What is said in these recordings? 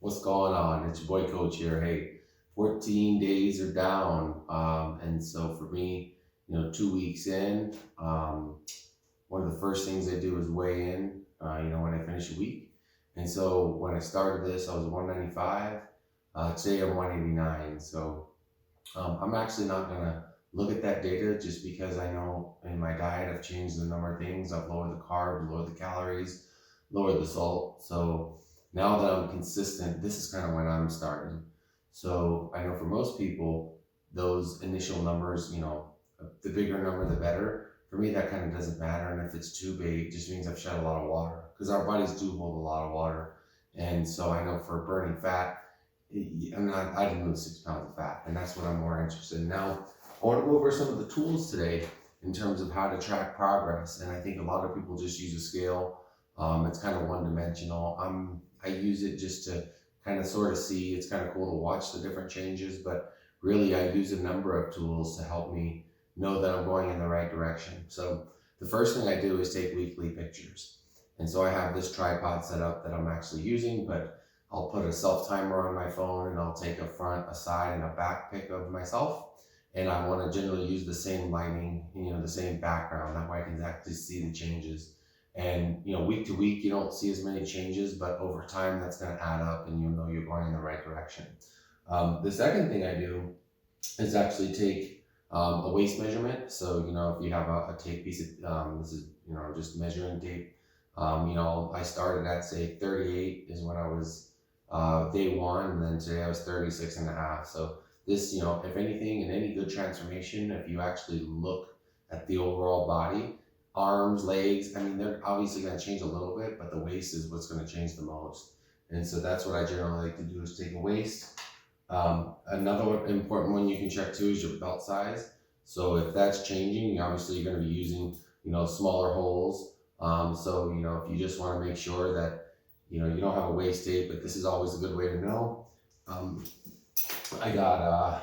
What's going on? It's your boy Coach here. Hey, 14 days are down. And so for me, 2 weeks in, one of the first things I do is weigh in, when I finish a week. And so when I started this, I was 195. Today I'm 189. So I'm actually not going to look at that data just because I know in my diet I've changed the number of things. I've lowered the carbs, lowered the calories, lowered the salt. So now that I'm consistent, this is kind of when I'm starting. So I know for most people, those initial numbers, the bigger number, the better. For me, that kind of doesn't matter. And if it's too big, it just means I've shed a lot of water because our bodies do hold a lot of water. And so I know for burning fat, I didn't lose 6 pounds of fat, and that's what I'm more interested in. Now, I want to go over some of the tools today in terms of how to track progress. And I think a lot of people just use a scale. It's kind of one dimensional. I use it just to kind of sort of see. It's kind of cool to watch the different changes, but really I use a number of tools to help me know that I'm going in the right direction. So the first thing I do is take weekly pictures. And so I have this tripod set up that I'm actually using, but I'll put a self timer on my phone and I'll take a front, a side, and a back pic of myself. And I want to generally use the same lighting, the same background. That way I can actually see the changes. And, week to week, you don't see as many changes, but over time that's going to add up and you'll know you're going in the right direction. The second thing I do is actually take a waist measurement. So, if you have a tape piece of, this is, just measuring tape. I started at say 38 is when I was day one, and then today I was 36 and a half. So this, if anything, in any good transformation, if you actually look at the overall body, arms, legs, they're obviously going to change a little bit, but the waist is what's going to change the most. And so that's what I generally like to do is take a waist. Another important one you can check too is your belt size. So if that's changing, obviously you're going to be using, smaller holes. So, if you just want to make sure that you don't have a waist tape, but this is always a good way to know. I got a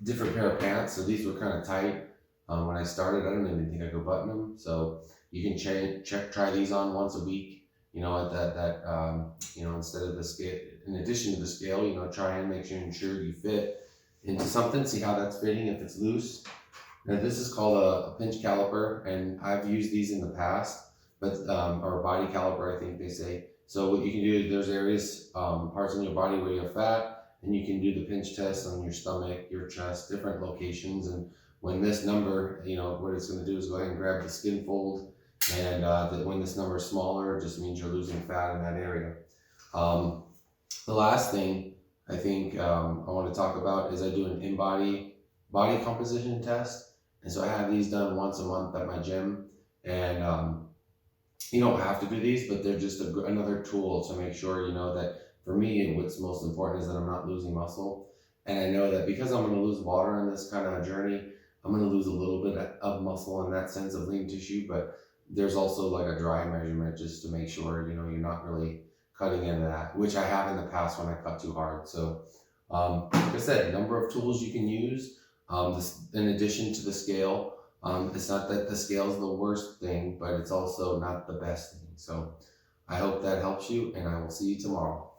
different pair of pants, so these were kind of tight when I started. I don't even think I could button them. So you can try these on once a week. Instead of the scale, in addition to the scale, try and make sure you fit into something. See how that's fitting if it's loose. Now this is called a pinch caliper, and I've used these in the past. But or body caliper, I think they say. So what you can do is there's various parts in your body where you have fat, and you can do the pinch test on your stomach, your chest, different locations. And when this number, what it's going to do is go ahead and grab the skin fold, and when this number is smaller, it just means you're losing fat in that area. The last thing I think I want to talk about is I do an in-body body composition test, and so I have these done once a month at my gym, and you don't have to do these, but they're just another tool to make sure, that for me, what's most important is that I'm not losing muscle. And I know that because I'm going to lose water in this kind of journey, I'm going to lose a little bit of muscle in that sense of lean tissue, but there's also like a dry measurement just to make sure, you're not really cutting into that, which I have in the past when I cut too hard. So, like I said, number of tools you can use, in addition to the scale. It's not that the scale is the worst thing, but it's also not the best thing. So I hope that helps you, and I will see you tomorrow.